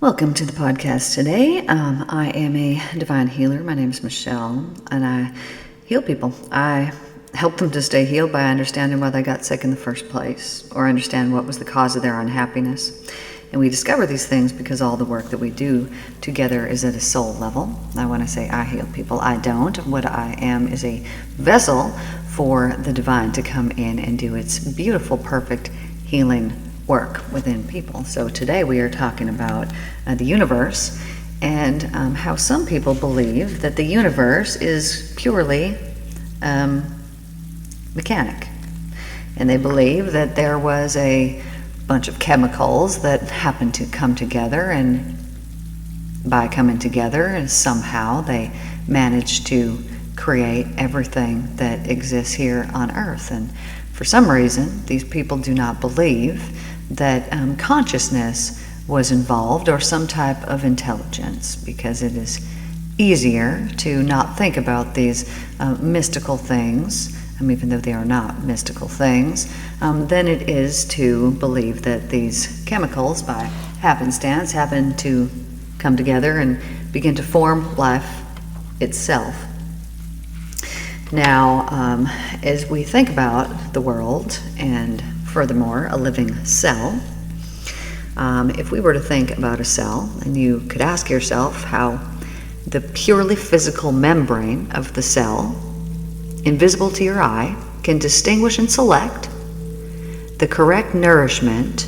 Welcome to the podcast today. I am a divine healer. My name is Michelle, and I heal people. I help them to stay healed by understanding why they got sick in the first place, or understand what was the cause of their unhappiness. And we discover these things because all the work that we do together is at a soul level. Now, when I say I heal people, I don't. What I am is a vessel for the divine to come in and do its beautiful, perfect healing work within people. So today we are talking about the universe and how some people believe that the universe is purely mechanic. And they believe that there was a bunch of chemicals that happened to come together, and by coming together, somehow they managed to create everything that exists here on Earth. And for some reason, these people do not believe that consciousness was involved or some type of intelligence, because it is easier to not think about these mystical things, even though they are not mystical things, than it is to believe that these chemicals, by happenstance, happen to come together and begin to form life itself. Now, as we think about the world, and furthermore, a living cell, if we were to think about a cell, and you could ask yourself how the purely physical membrane of the cell, invisible to your eye, can distinguish and select the correct nourishment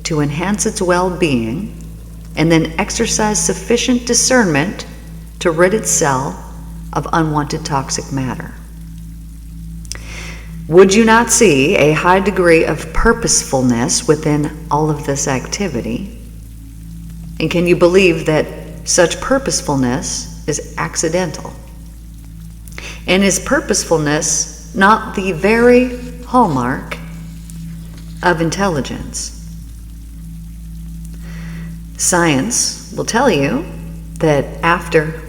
to enhance its well-being, and then exercise sufficient discernment to rid its cell of unwanted toxic matter. Would you not see a high degree of purposefulness within all of this activity? And can you believe that such purposefulness is accidental? And is purposefulness not the very hallmark of intelligence? Science will tell you that after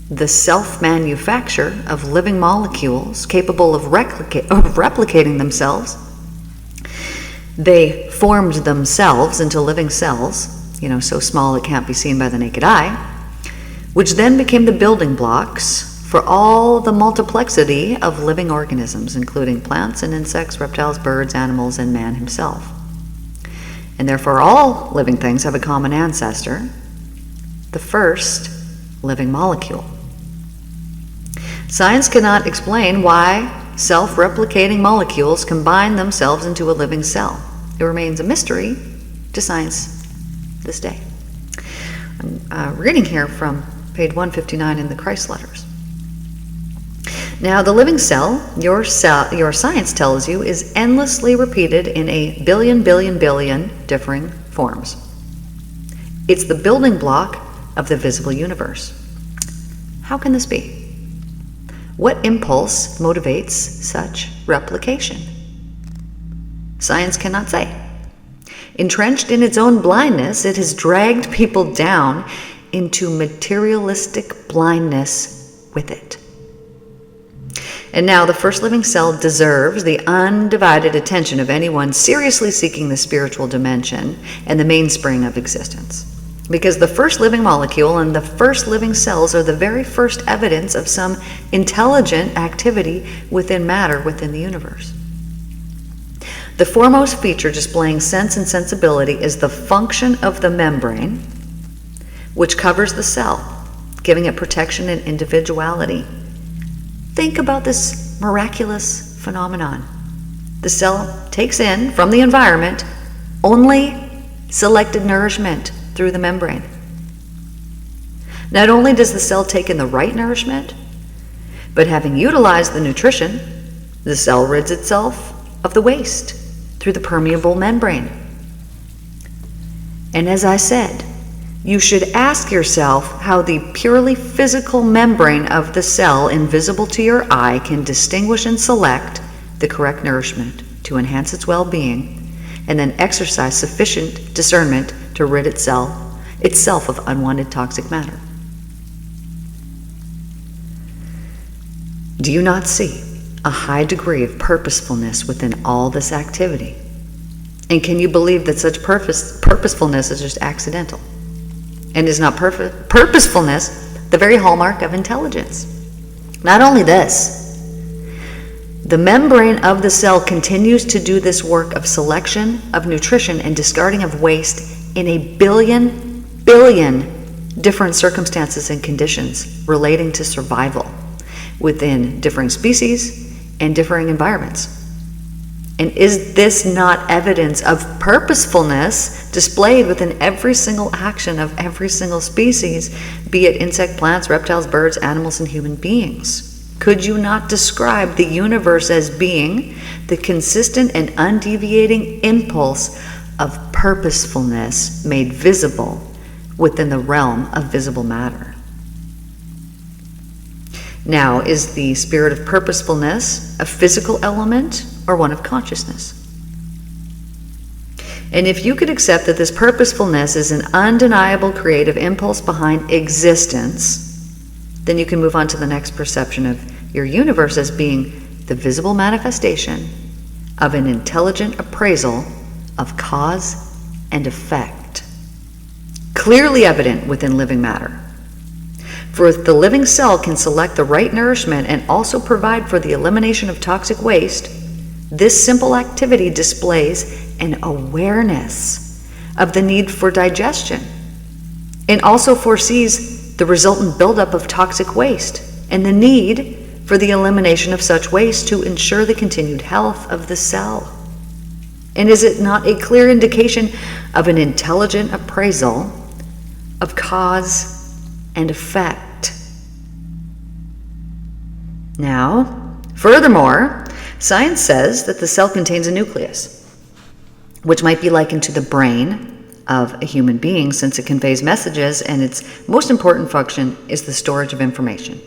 the self-manufacture of living molecules capable of replicating themselves, they formed themselves into living cells, so small it can't be seen by the naked eye, which then became the building blocks for all the multiplicity of living organisms, including plants and insects, reptiles, birds, animals, and man himself. And therefore all living things have a common ancestor, the first living molecule. Science cannot explain why self-replicating molecules combine themselves into a living cell. It remains a mystery to science this day. I'm reading here from page 159 in the Christ Letters. Now, the living cell, your science tells you, is endlessly repeated in a billion differing forms. It's the building block of the visible universe. How can this be? What impulse motivates such replication? Science cannot say. Entrenched in its own blindness, it has dragged people down into materialistic blindness with it. And now the first living cell deserves the undivided attention of anyone seriously seeking the spiritual dimension and the mainspring of existence. Because the first living molecule and the first living cells are the very first evidence of some intelligent activity within matter within the universe. The foremost feature displaying sense and sensibility is the function of the membrane, which covers the cell, giving it protection and individuality. Think about this miraculous phenomenon. The cell takes in from the environment only selected nourishment through the membrane. Not only does the cell take in the right nourishment, but having utilized the nutrition, the cell rids itself of the waste through the permeable membrane. And as I said, you should ask yourself how the purely physical membrane of the cell, invisible to your eye, can distinguish and select the correct nourishment to enhance its well-being, and then exercise sufficient discernment to rid itself of unwanted toxic matter. Do you not see a high degree of purposefulness within all this activity? And can you believe that such purposefulness is just accidental? And is not purposefulness the very hallmark of intelligence? Not only this, the membrane of the cell continues to do this work of selection, of nutrition, and discarding of waste in a billion different circumstances and conditions relating to survival within differing species and differing environments. And is this not evidence of purposefulness displayed within every single action of every single species, be it insect, plants, reptiles, birds, animals, and human beings? Could you not describe the universe as being the consistent and undeviating impulse of purposefulness made visible within the realm of visible matter? Now, is the spirit of purposefulness a physical element or one of consciousness? And if you could accept that this purposefulness is an undeniable creative impulse behind existence, then you can move on to the next perception of your universe as being the visible manifestation of an intelligent appraisal of cause and effect, clearly evident within living matter. For if the living cell can select the right nourishment and also provide for the elimination of toxic waste, this simple activity displays an awareness of the need for digestion and also foresees the resultant buildup of toxic waste and the need for the elimination of such waste to ensure the continued health of the cell. And is it not a clear indication of an intelligent appraisal of cause and effect? Now, furthermore, science says that the cell contains a nucleus, which might be likened to the brain of a human being since it conveys messages, and its most important function is the storage of information.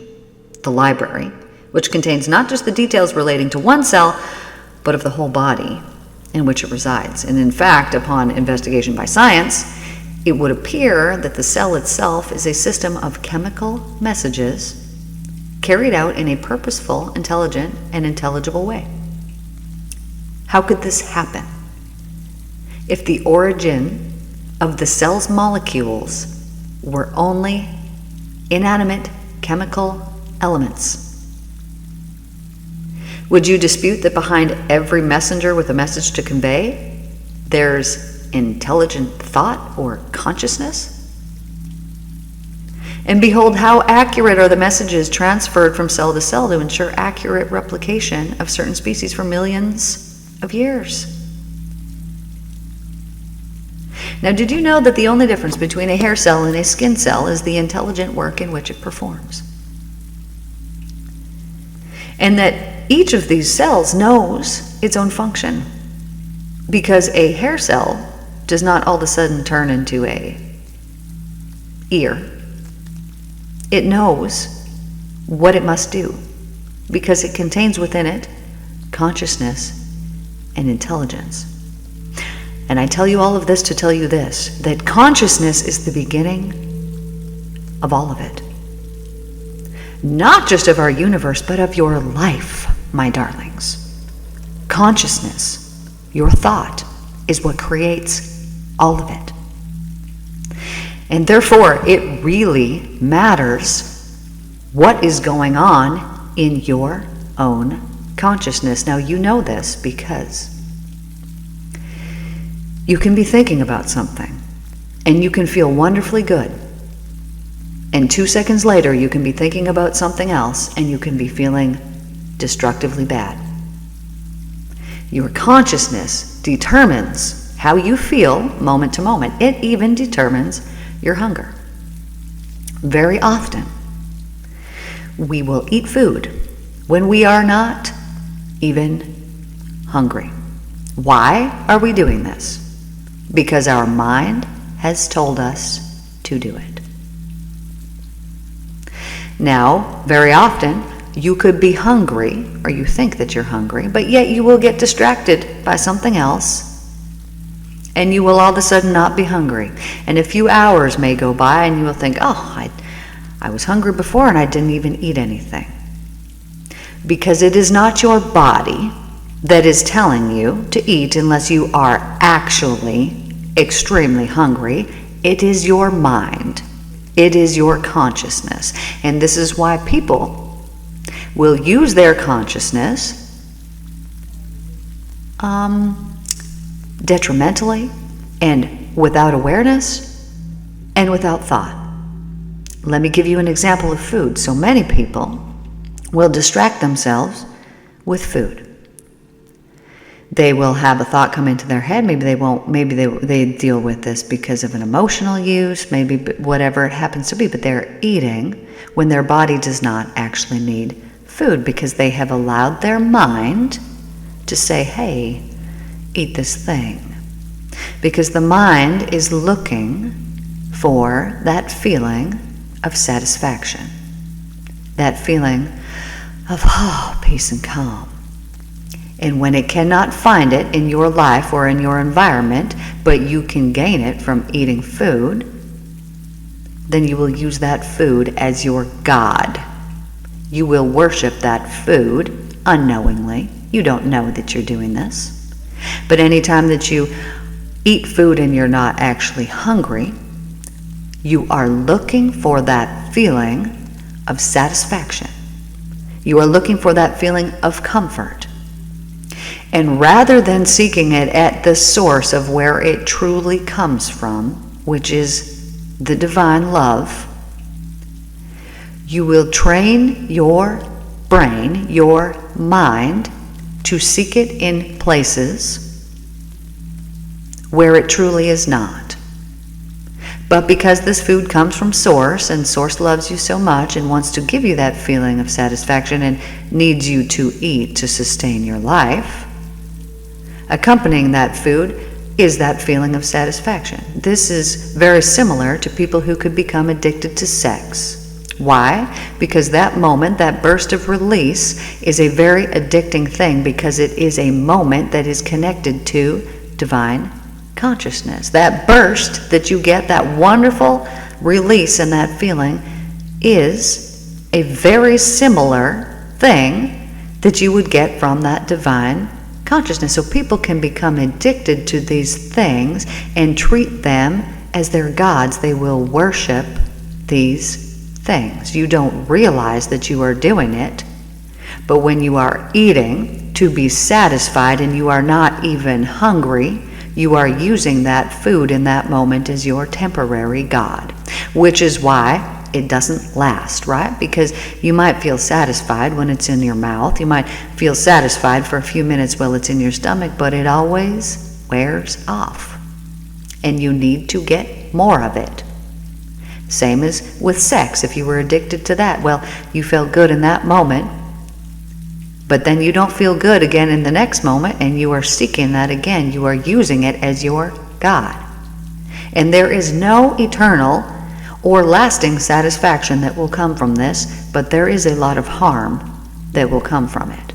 The library, which contains not just the details relating to one cell, but of the whole body in which it resides. And in fact, upon investigation by science, it would appear that the cell itself is a system of chemical messages carried out in a purposeful, intelligent, and intelligible way. How could this happen? If the origin of the cell's molecules were only inanimate chemical elements, would you dispute that behind every messenger with a message to convey, there's intelligent thought or consciousness? And behold, how accurate are the messages transferred from cell to cell to ensure accurate replication of certain species for millions of years. Now, did you know that the only difference between a hair cell and a skin cell is the intelligent work in which it performs? And that each of these cells knows its own function, because a hair cell does not all of a sudden turn into a ear. It knows what it must do because it contains within it consciousness and intelligence. And I tell you all of this to tell you this, that consciousness is the beginning of all of it. Not just of our universe, but of your life, my darlings. Consciousness, your thought, is what creates all of it. And therefore, it really matters what is going on in your own consciousness. Now, you know this because you can be thinking about something and you can feel wonderfully good. And 2 seconds later, you can be thinking about something else and you can be feeling destructively bad. Your consciousness determines how you feel moment to moment. It even determines your hunger. Very often, we will eat food when we are not even hungry. Why are we doing this? Because our mind has told us to do it. Now, very often, you could be hungry, or you think that you're hungry, but yet you will get distracted by something else, and you will all of a sudden not be hungry. And a few hours may go by, and you will think, oh, I was hungry before, and I didn't even eat anything. Because it is not your body that is telling you to eat unless you are actually extremely hungry It is your mind. It is your consciousness. And this is why people will use their consciousness detrimentally and without awareness and without thought. Let me give you an example of food. So many people will distract themselves with food. They will have a thought come into their head. Maybe they won't. Maybe they deal with this because of an emotional use, maybe whatever it happens to be. But they're eating when their body does not actually need food because they have allowed their mind to say, hey, eat this thing. Because the mind is looking for that feeling of satisfaction, that feeling of peace and calm. And when it cannot find it in your life or in your environment, but you can gain it from eating food, then you will use that food as your God. You will worship that food unknowingly. You don't know that you're doing this. But anytime that you eat food and you're not actually hungry, you are looking for that feeling of satisfaction. You are looking for that feeling of comfort. And rather than seeking it at the source of where it truly comes from, which is the divine love, you will train your brain, your mind, to seek it in places where it truly is not. But because this food comes from Source, and Source loves you so much and wants to give you that feeling of satisfaction and needs you to eat to sustain your life, accompanying that food is that feeling of satisfaction. This is very similar to people who could become addicted to sex. Why? Because that moment, that burst of release, is a very addicting thing because it is a moment that is connected to divine consciousness. That burst that you get, that wonderful release and that feeling, is a very similar thing that you would get from that divine consciousness. So people can become addicted to these things and treat them as their gods. They will worship these things. You don't realize that you are doing it, but when you are eating to be satisfied and you are not even hungry, you are using that food in that moment as your temporary God, which is why it doesn't last, right? Because you might feel satisfied when it's in your mouth. You might feel satisfied for a few minutes while it's in your stomach, but it always wears off. And you need to get more of it. Same as with sex. If you were addicted to that, well, you felt good in that moment, but then you don't feel good again in the next moment, and you are seeking that again. You are using it as your God. And there is no eternal or lasting satisfaction that will come from this, but there is a lot of harm that will come from it.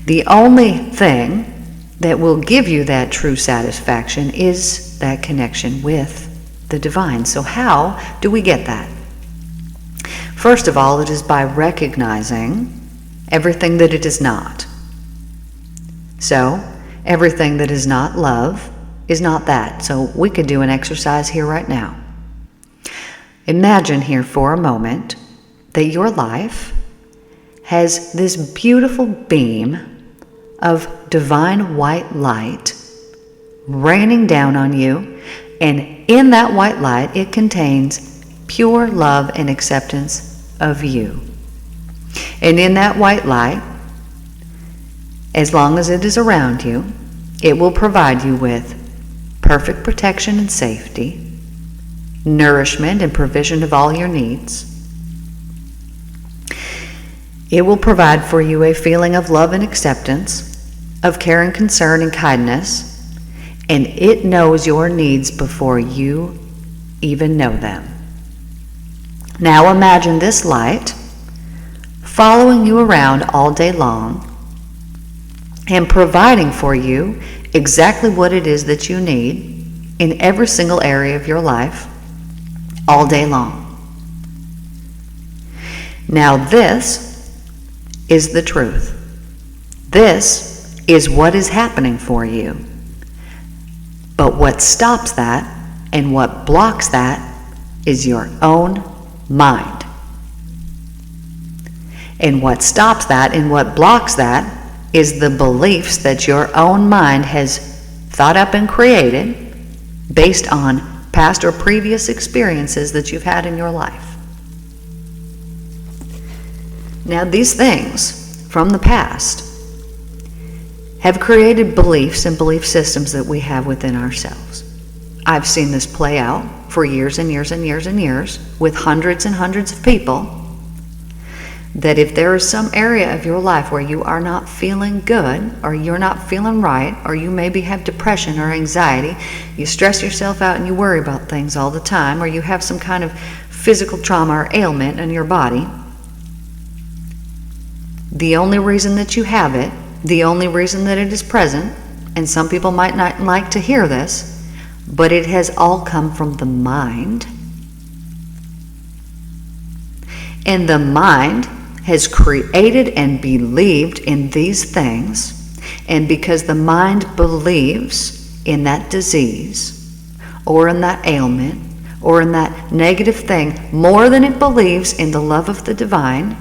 The only thing that will give you that true satisfaction is that connection with the divine. So how do we get that? First of all, it is by recognizing everything that it is not. So, everything that is not love is not that. So we could do an exercise here right now. Imagine here for a moment that your life has this beautiful beam of divine white light raining down on you, and in that white light it contains pure love and acceptance of you. And in that white light, as long as it is around you, it will provide you with perfect protection and safety, nourishment and provision of all your needs. It will provide for you a feeling of love and acceptance, of care and concern and kindness, and it knows your needs before you even know them. Now imagine this light following you around all day long and providing for you exactly what it is that you need in every single area of your life all day long. Now this is the truth. This is what is happening for you. But what stops that and what blocks that is your own mind. And what stops that and what blocks that is the beliefs that your own mind has thought up and created based on past or previous experiences that you've had in your life. Now, these things from the past have created beliefs and belief systems that we have within ourselves. I've seen this play out for years and years and years and years with hundreds and hundreds of people, that if there is some area of your life where you are not feeling good, or you're not feeling right, or you maybe have depression or anxiety, you stress yourself out and you worry about things all the time, or you have some kind of physical trauma or ailment in your body, the only reason that you have it, the only reason that it is present, and some people might not like to hear this, but it has all come from the mind. And the mind has created and believed in these things, and because the mind believes in that disease, or in that ailment, or in that negative thing, more than it believes in the love of the divine,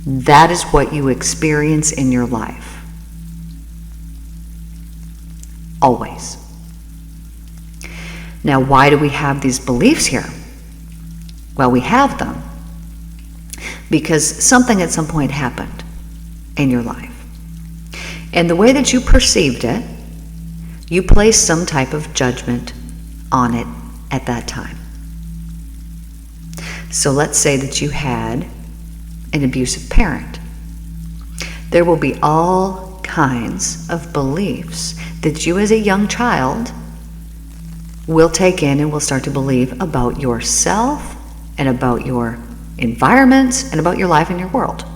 that is what you experience in your life. Always. Now, why do we have these beliefs here? Well, we have them because something at some point happened in your life. And the way that you perceived it, you placed some type of judgment on it at that time. So let's say that you had an abusive parent. There will be all kinds of beliefs that you as a young child will take in and will start to believe about yourself and about your environments and about your life and your world.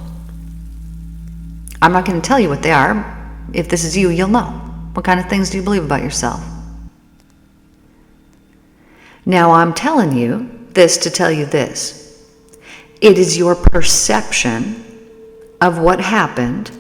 I'm not going to tell you what they are. If this is you, you'll know. What kind of things do you believe about yourself? Now, I'm telling you this to tell you this. It is your perception of what happened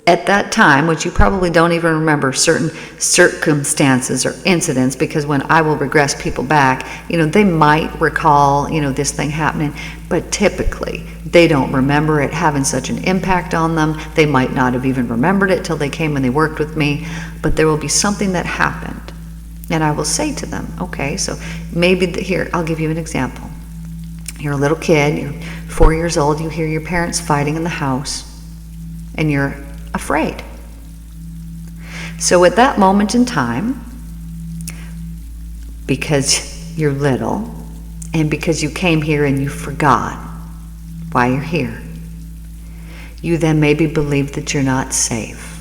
at that time, which you probably don't even remember certain circumstances or incidents, because when I will regress people back, they might recall, this thing happening, but typically they don't remember it having such an impact on them. They might not have even remembered it till they came and they worked with me, but there will be something that happened. And I will say to them, okay, so maybe here, I'll give you an example. You're a little kid, you're 4 years old, you hear your parents fighting in the house, and you're afraid. So at that moment in time, because you're little, and because you came here and you forgot why you're here, you then maybe believe that you're not safe.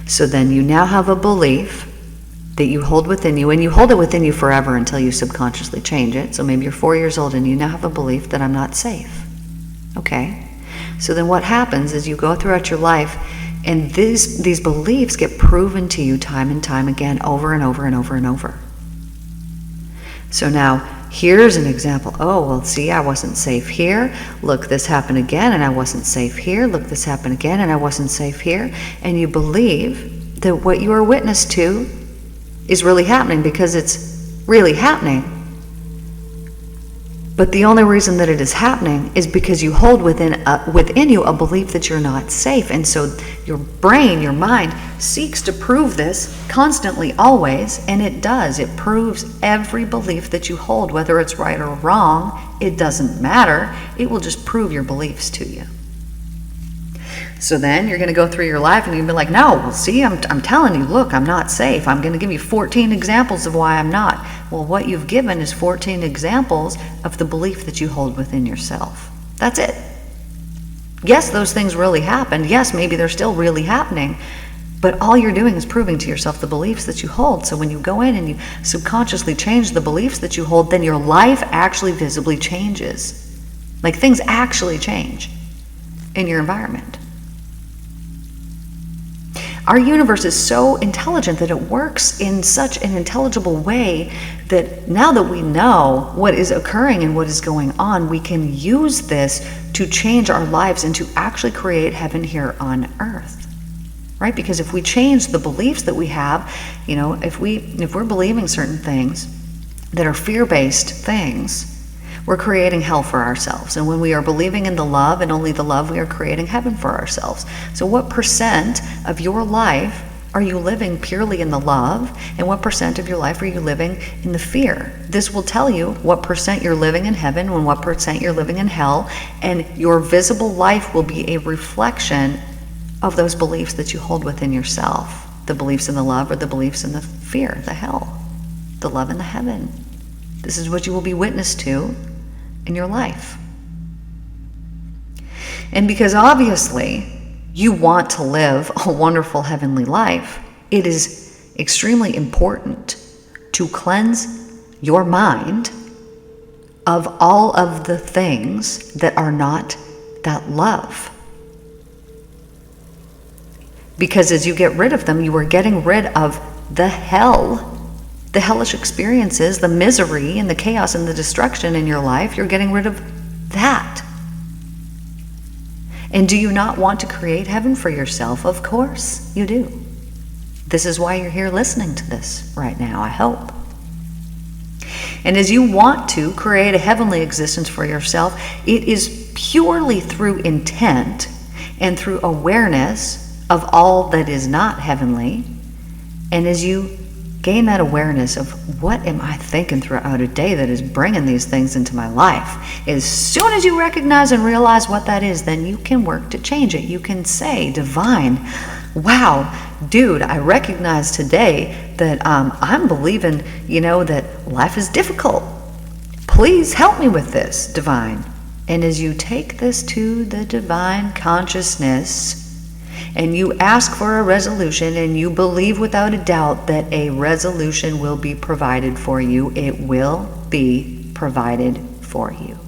So then you now have a belief that you hold within you, and you hold it within you forever until you subconsciously change it. So maybe you're 4 years old and you now have a belief that I'm not safe. Okay? So then what happens is you go throughout your life, and these beliefs get proven to you time and time again, over and over and over and over. So now, here's an example. Oh, well, see, I wasn't safe here. Look, this happened again, and I wasn't safe here. Look, this happened again, and I wasn't safe here. And you believe that what you are witness to is really happening because it's really happening. But the only reason that it is happening is because you hold within you a belief that you're not safe. And so your brain, your mind, seeks to prove this constantly, always, and it does. It proves every belief that you hold, whether it's right or wrong. It doesn't matter. It will just prove your beliefs to you. So then you're going to go through your life and you'll be like, no, well, see, I'm telling you, look, I'm not safe. I'm going to give you 14 examples of why I'm not. Well, what you've given is 14 examples of the belief that you hold within yourself. That's it. Yes, those things really happened. Yes, maybe they're still really happening. But all you're doing is proving to yourself the beliefs that you hold. So when you go in and you subconsciously change the beliefs that you hold, then your life actually visibly changes. Like, things actually change in your environment. Our universe is so intelligent that it works in such an intelligible way that now that we know what is occurring and what is going on, we can use this to change our lives and to actually create heaven here on earth. right? Because if we change the beliefs that we have, if we're believing certain things that are fear-based things, we're creating hell for ourselves. And when we are believing in the love and only the love, we are creating heaven for ourselves. So what percent of your life are you living purely in the love, and what percent of your life are you living in the fear? This will tell you what percent you're living in heaven and what percent you're living in hell, and your visible life will be a reflection of those beliefs that you hold within yourself. The beliefs in the love or the beliefs in the fear, the hell, the love and the heaven. This is what you will be witness to in your life. And because obviously you want to live a wonderful heavenly life, it is extremely important to cleanse your mind of all of the things that are not that love. Because as you get rid of them, you are getting rid of the hell, the hellish experiences, the misery and the chaos and the destruction in your life. You're getting rid of that. And do you not want to create heaven for yourself? Of course you do. This is why you're here listening to this right now, I hope. And as you want to create a heavenly existence for yourself, it is purely through intent and through awareness of all that is not heavenly. And as you gain that awareness of what am I thinking throughout a day that is bringing these things into my life, as soon as you recognize and realize what that is, then you can work to change it. You can say, divine, wow, dude, I recognize today that I'm believing, that life is difficult. Please help me with this, divine. And as you take this to the divine consciousness, and you ask for a resolution, and you believe without a doubt that a resolution will be provided for you, it will be provided for you.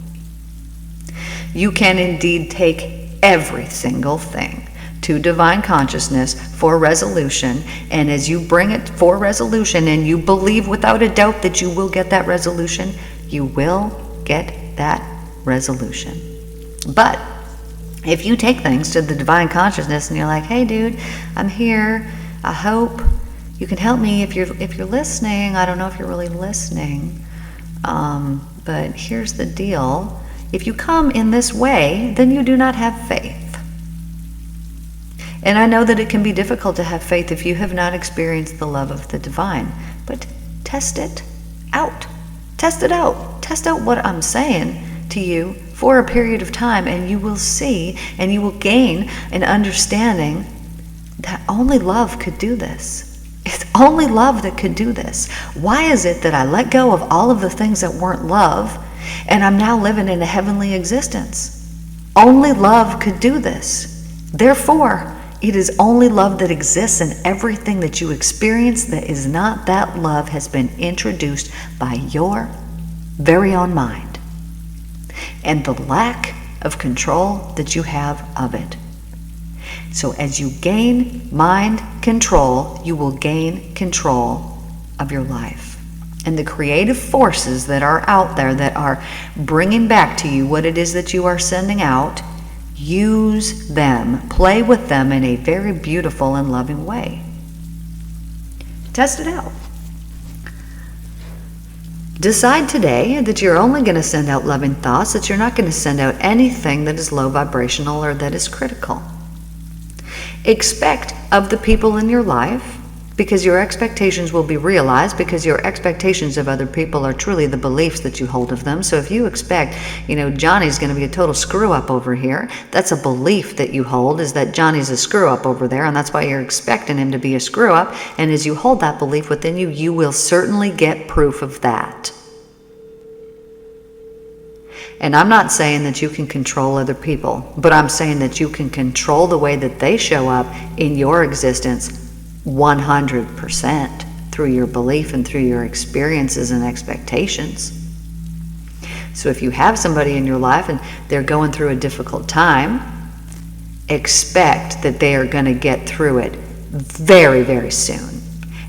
You can indeed take every single thing to divine consciousness for resolution, and as you bring it for resolution and you believe without a doubt that you will get that resolution, you will get that resolution. But if you take things to the divine consciousness and you're like, hey dude, I'm here, I hope you can help me if you're listening. I don't know if you're really listening, but here's the deal. If you come in this way, then you do not have faith. And I know that it can be difficult to have faith if you have not experienced the love of the divine, but test it out. Test it out. Test out what I'm saying to you for a period of time, and you will see and you will gain an understanding that only love could do this. It's only love that could do this. Why is it that I let go of all of the things that weren't love and I'm now living in a heavenly existence? Only love could do this. Therefore, it is only love that exists, and everything that you experience that is not that love has been introduced by your very own mind and the lack of control that you have of it. So as you gain mind control, you will gain control of your life. And the creative forces that are out there that are bringing back to you what it is that you are sending out, use them, play with them in a very beautiful and loving way. Test it out. Decide today that you're only going to send out loving thoughts, that you're not going to send out anything that is low vibrational or that is critical. Expect of the people in your life, because your expectations will be realized, because your expectations of other people are truly the beliefs that you hold of them. So if you expect, Johnny's going to be a total screw up over here, that's a belief that you hold, is that Johnny's a screw up over there, and that's why you're expecting him to be a screw up. And as you hold that belief within you, you will certainly get proof of that. And I'm not saying that you can control other people, but I'm saying that you can control the way that they show up in your existence 100% through your belief and through your experiences and expectations. So if you have somebody in your life and they're going through a difficult time, expect that they are going to get through it very, very soon.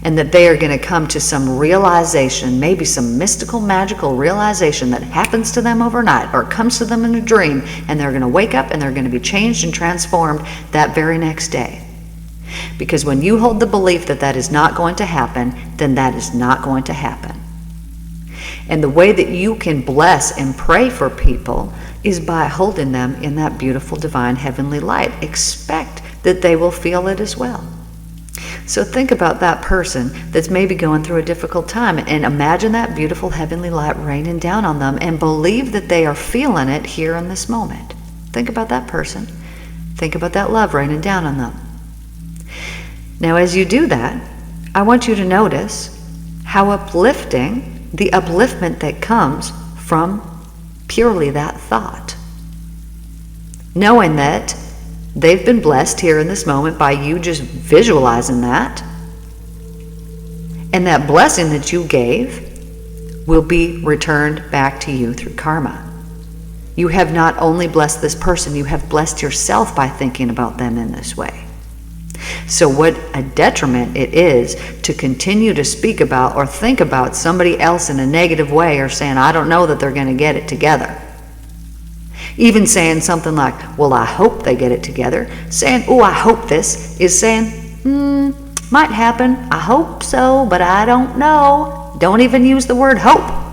And that they are going to come to some realization, maybe some mystical, magical realization that happens to them overnight or comes to them in a dream, and they're going to wake up and they're going to be changed and transformed that very next day. Because when you hold the belief that that is not going to happen, then that is not going to happen. And the way that you can bless and pray for people is by holding them in that beautiful, divine, heavenly light. Expect that they will feel it as well. So think about that person that's maybe going through a difficult time, and imagine that beautiful, heavenly light raining down on them, and believe that they are feeling it here in this moment. Think about that person. Think about that love raining down on them. Now, as you do that, I want you to notice how uplifting, the upliftment that comes from purely that thought. Knowing that they've been blessed here in this moment by you just visualizing that. And that blessing that you gave will be returned back to you through karma. You have not only blessed this person, you have blessed yourself by thinking about them in this way. So what a detriment it is to continue to speak about or think about somebody else in a negative way, or saying, I don't know that they're going to get it together. Even saying something like, well, I hope they get it together. Saying, oh, I hope this, is saying, might happen. I hope so, but I don't know. Don't even use the word hope.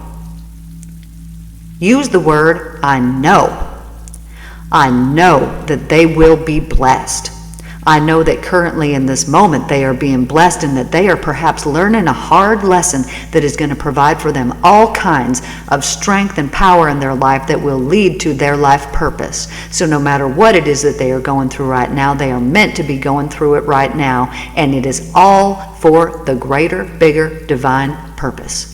Use the word, I know. I know that they will be blessed. I know that currently in this moment they are being blessed, and that they are perhaps learning a hard lesson that is going to provide for them all kinds of strength and power in their life that will lead to their life purpose. So no matter what it is that they are going through right now, they are meant to be going through it right now, and it is all for the greater, bigger, divine purpose.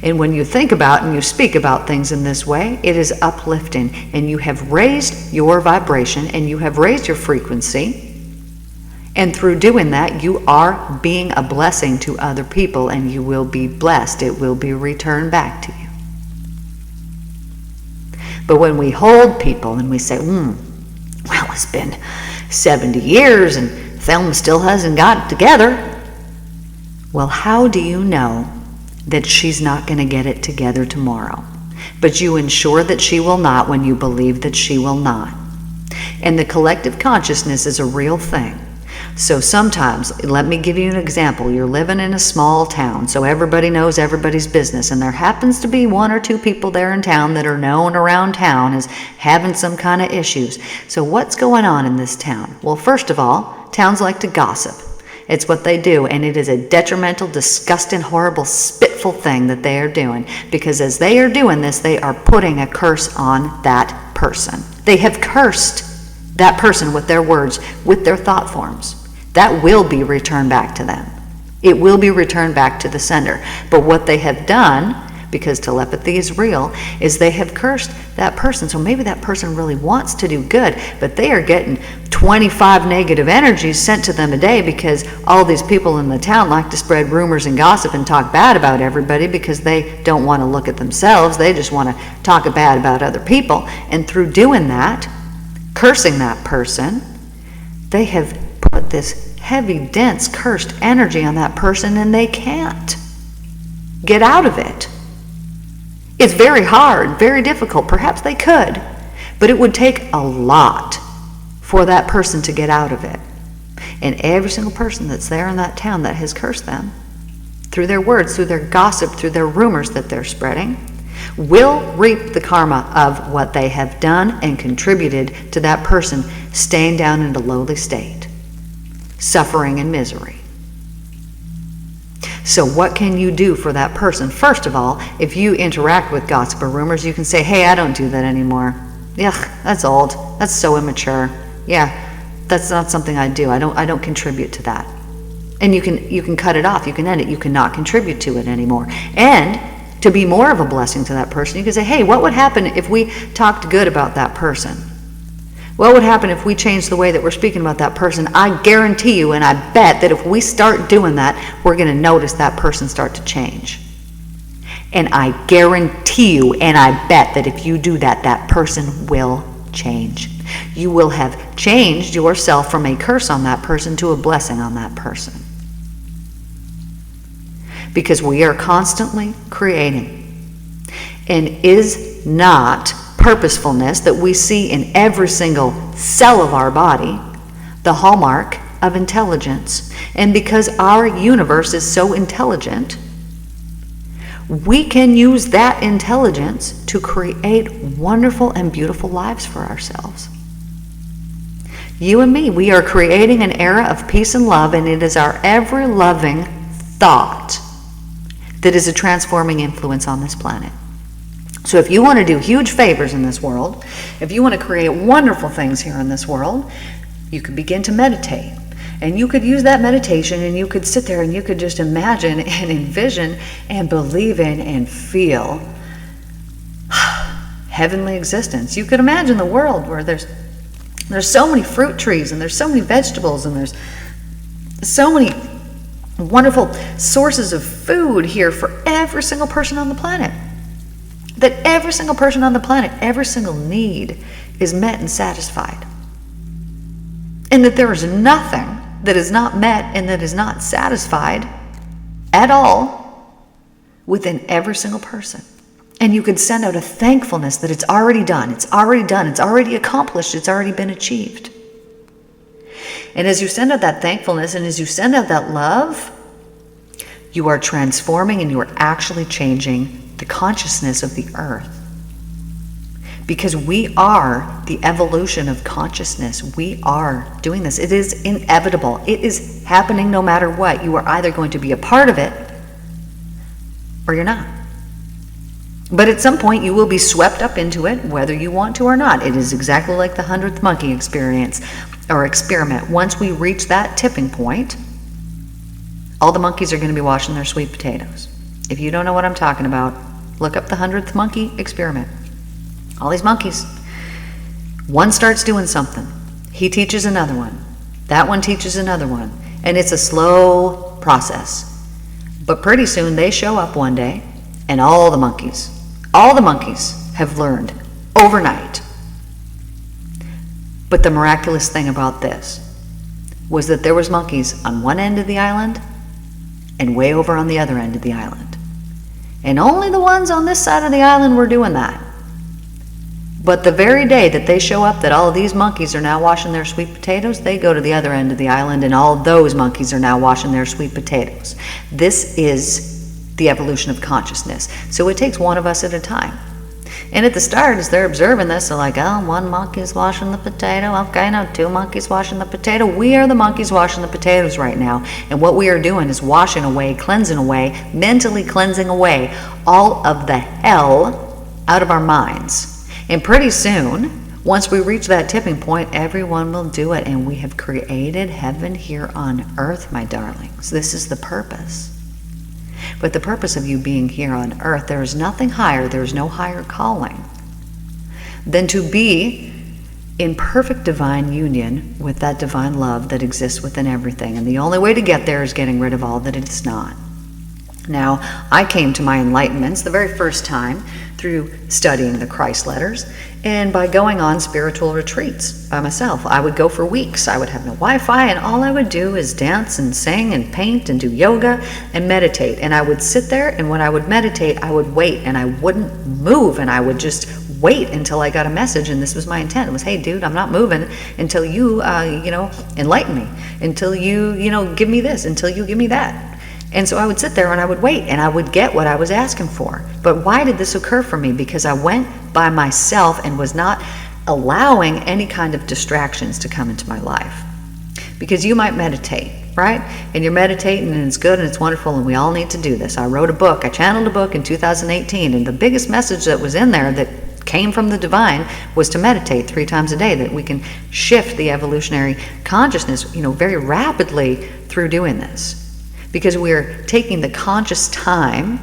And when you think about and you speak about things in this way, it is uplifting, and you have raised your vibration and you have raised your frequency. And through doing that, you are being a blessing to other people, and you will be blessed. It will be returned back to you. But when we hold people and we say, well, it's been 70 years and Thelma still hasn't got it together. Well, how do you know that she's not going to get it together tomorrow? But you ensure that she will not when you believe that she will not. And the collective consciousness is a real thing. So sometimes, let me give you an example. You're living in a small town, so everybody knows everybody's business, and there happens to be one or two people there in town that are known around town as having some kind of issues. So what's going on in this town? Well, first of all, towns like to gossip. It's what they do, and it is a detrimental, disgusting, horrible, spiteful thing that they are doing, because as they are doing this, they are putting a curse on that person. They have cursed that person with their words, with their thought forms. That will be returned back to them. It will be returned back to the sender. But what they have done, because telepathy is real, is they have cursed that person. So maybe that person really wants to do good, but they are getting 25 negative energies sent to them a day, because all these people in the town like to spread rumors and gossip and talk bad about everybody, because they don't want to look at themselves. They just want to talk bad about other people. And through doing that, cursing that person, they have put this heavy, dense, cursed energy on that person, and they can't get out of it. It's very hard, very difficult. Perhaps they could, but it would take a lot for that person to get out of it. And every single person that's there in that town that has cursed them, through their words, through their gossip, through their rumors that they're spreading, will reap the karma of what they have done and contributed to that person staying down in a lowly state, suffering and misery. So what can you do for that person? First of all, if you interact with gossip or rumors, you can say, hey, I don't do that anymore. Yeah, that's old. That's so immature. Yeah, that's not something I do. I don't contribute to that. And you can cut it off. You can end it. You cannot contribute to it anymore. And to be more of a blessing to that person, you can say, hey, what would happen if we talked good about that person? What would happen if we changed the way that we're speaking about that person? I guarantee you, and I bet that if we start doing that, we're going to notice that person start to change. And I guarantee you, and I bet that if you do that, that person will change. You will have changed yourself from a curse on that person to a blessing on that person. Because we are constantly creating. And is not purposefulness that we see in every single cell of our body the hallmark of intelligence. And because our universe is so intelligent, we can use that intelligence to create wonderful and beautiful lives for ourselves. You and me, we are creating an era of peace and love, and it is our ever-loving thought that is a transforming influence on this planet. So if you want to do huge favors in this world, if you want to create wonderful things here in this world, you could begin to meditate. And you could use that meditation, and you could sit there and you could just imagine and envision and believe in and feel heavenly existence. You could imagine the world where there's so many fruit trees, and there's so many vegetables, and there's so many wonderful sources of food here for every single person on the planet. That every single person on the planet, every single need is met and satisfied. And that there is nothing that is not met and that is not satisfied at all within every single person. And you could send out a thankfulness that it's already done, it's already done, it's already accomplished, it's already been achieved. And as you send out that thankfulness and as you send out that love, you are transforming and you are actually changing the consciousness of the earth. Because we are the evolution of consciousness. We are doing this. It is inevitable. It is happening no matter what. You are either going to be a part of it or you're not. But at some point you will be swept up into it, whether you want to or not. It is exactly like the 100th monkey experience or experiment. Once we reach that tipping point, all the monkeys are going to be washing their sweet potatoes. If you don't know what I'm talking about, look up the 100th monkey experiment. All these monkeys, one starts doing something. He teaches another one. That one teaches another one. And it's a slow process. But pretty soon they show up one day, and all the monkeys have learned overnight. But the miraculous thing about this was that there was monkeys on one end of the island and way over on the other end of the island. And only the ones on this side of the island were doing that. But the very day that they show up, that all of these monkeys are now washing their sweet potatoes, they go to the other end of the island, and all those monkeys are now washing their sweet potatoes. This is the evolution of consciousness. So it takes one of us at a time. And at the start, as they're observing this, they're like, oh, one monkey's washing the potato. Okay, now two monkeys washing the potato. We are the monkeys washing the potatoes right now. And what we are doing is washing away, cleansing away, mentally cleansing away all of the hell out of our minds. And pretty soon, once we reach that tipping point, everyone will do it. And we have created heaven here on earth, my darlings. This is the purpose. But the purpose of you being here on earth, there is nothing higher, there is no higher calling than to be in perfect divine union with that divine love that exists within everything. And the only way to get there is getting rid of all that it is not. Now, I came to my enlightenments the very first time through studying the Christ letters and by going on spiritual retreats by myself. I would go for weeks. I would have no Wi-Fi, and all I would do is dance and sing and paint and do yoga and meditate. And I would sit there, and when I would meditate, I would wait, and I wouldn't move, and I would just wait until I got a message. And this was my intent. It was, hey, dude, I'm not moving until you, enlighten me, until you, give me this, until you give me that. And so I would sit there and I would wait, and I would get what I was asking for. But why did this occur for me? Because I went by myself and was not allowing any kind of distractions to come into my life. Because you might meditate, right? And you're meditating and it's good and it's wonderful, and we all need to do this. I wrote a book, I channeled a book in 2018, and the biggest message that was in there that came from the divine was to meditate 3 times a day, that we can shift the evolutionary consciousness, very rapidly through doing this. Because we're taking the conscious time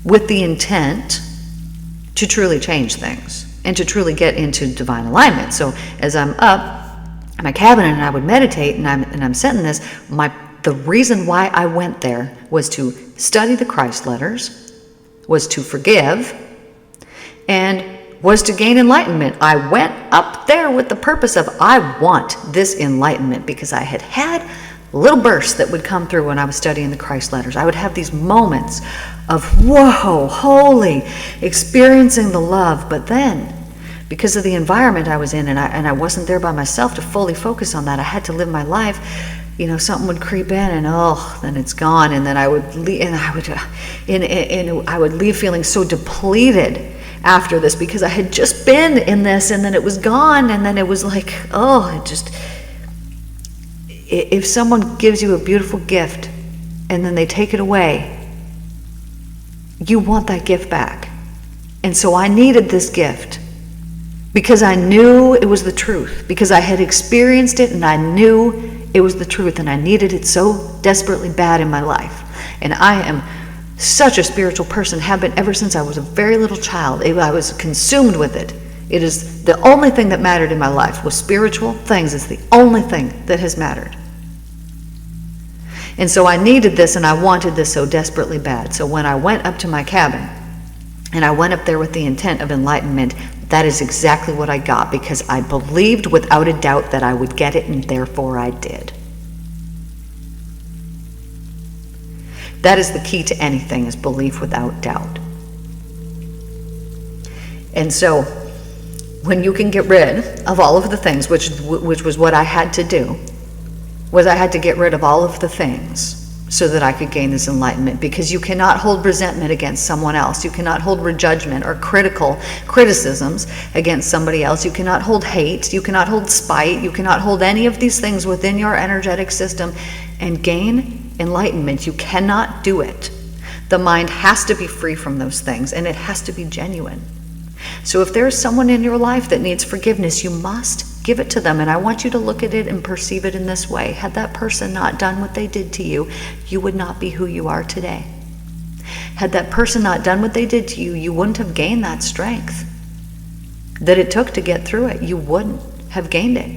with the intent to truly change things and to truly get into divine alignment. So as I'm up in my cabin and I would meditate and I'm setting this, the reason why I went there was to study the Christ letters, was to forgive, and was to gain enlightenment. I went up there with the purpose of, I want this enlightenment, because I had little bursts that would come through when I was studying the Christ letters. I would have these moments of, whoa, holy, experiencing the love. But then, because of the environment I was in, and I wasn't there by myself to fully focus on that. I had to live my life. Something would creep in, and then it's gone, and then I would leave, and I would leave feeling so depleted after this, because I had just been in this, and then it was gone, and then it was like, if someone gives you a beautiful gift and then they take it away, you want that gift back. And so I needed this gift because I knew it was the truth, because I had experienced it and I knew it was the truth, and I needed it so desperately bad in my life. And I am such a spiritual person, have been ever since I was a very little child. I was consumed with it. It is the only thing that mattered in my life, was spiritual things. It's the only thing that has mattered. And so I needed this, and I wanted this so desperately bad. So when I went up to my cabin, and I went up there with the intent of enlightenment, that is exactly what I got, because I believed without a doubt that I would get it, and therefore I did. That is the key to anything, is belief without doubt. And so when you can get rid of all of the things, which was what I had to do, was I had to get rid of all of the things so that I could gain this enlightenment, because you cannot hold resentment against someone else. You cannot hold judgment or criticisms against somebody else. You cannot hold hate. You cannot hold spite. You cannot hold any of these things within your energetic system and gain enlightenment. You cannot do it. The mind has to be free from those things, and it has to be genuine. So if there's someone in your life that needs forgiveness, you must give it to them. And I want you to look at it and perceive it in this way. Had that person not done what they did to you, you would not be who you are today. Had that person not done what they did to you, you wouldn't have gained that strength that it took to get through it. You wouldn't have gained it.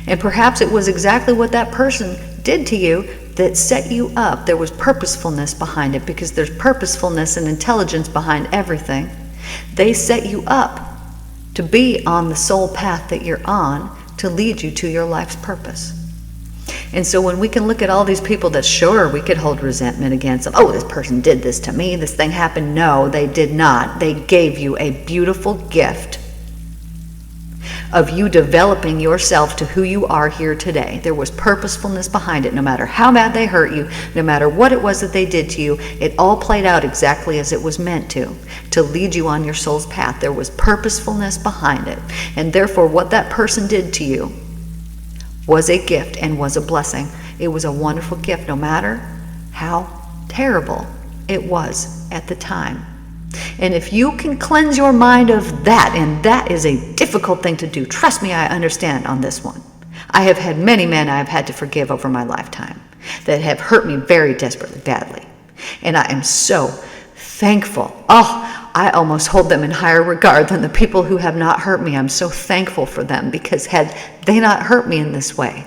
And perhaps it was exactly what that person did to you that set you up. There was purposefulness behind it, because there's purposefulness and intelligence behind everything. They set you up to be on the soul path that you're on, to lead you to your life's purpose. And so when we can look at all these people that sure we could hold resentment against them, this person did this to me, this thing happened. No, they did not. They gave you a beautiful gift of you developing yourself to who you are here today. There was purposefulness behind it. No matter how bad they hurt you, no matter what it was that they did to you, it all played out exactly as it was meant to lead you on your soul's path. There was purposefulness behind it. And therefore, what that person did to you was a gift and was a blessing. It was a wonderful gift, no matter how terrible it was at the time. And if you can cleanse your mind of that, and that is a difficult thing to do, trust me, I understand on this one. I have had many men I have had to forgive over my lifetime that have hurt me very desperately badly. And I am so thankful. I almost hold them in higher regard than the people who have not hurt me. I'm so thankful for them, because had they not hurt me in this way,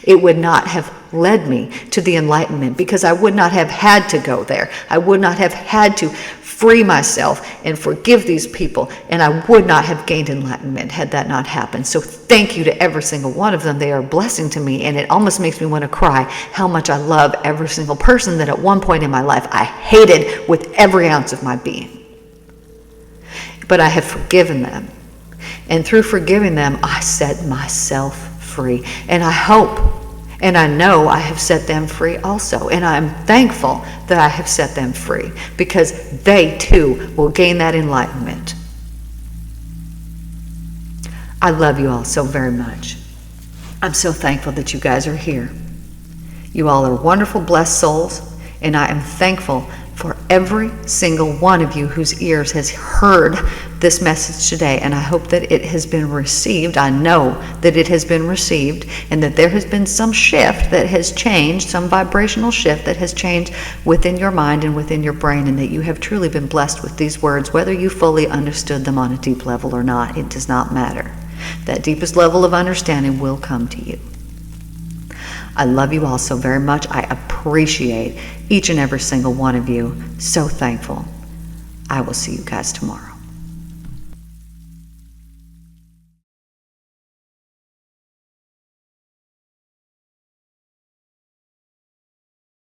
it would not have led me to the enlightenment, because I would not have had to go there. I would not have had to free myself and forgive these people, and I would not have gained enlightenment had that not happened. So thank you to every single one of them. They are a blessing to me, and it almost makes me want to cry how much I love every single person that at one point in my life I hated with every ounce of my being. But I have forgiven them, and through forgiving them, I set myself free. And I hope and I know I have set them free also. And I'm thankful that I have set them free, because they too will gain that enlightenment. I love you all so very much. I'm so thankful that you guys are here. You all are wonderful, blessed souls, and I am thankful for every single one of you whose ears has heard this message today, and I hope that it has been received. I know that it has been received, and that there has been some shift that has changed, some vibrational shift that has changed within your mind and within your brain, and that you have truly been blessed with these words. Whether you fully understood them on a deep level or not, it does not matter. That deepest level of understanding will come to you. I love you all so very much. I appreciate each and every single one of you. So thankful. I will see you guys tomorrow.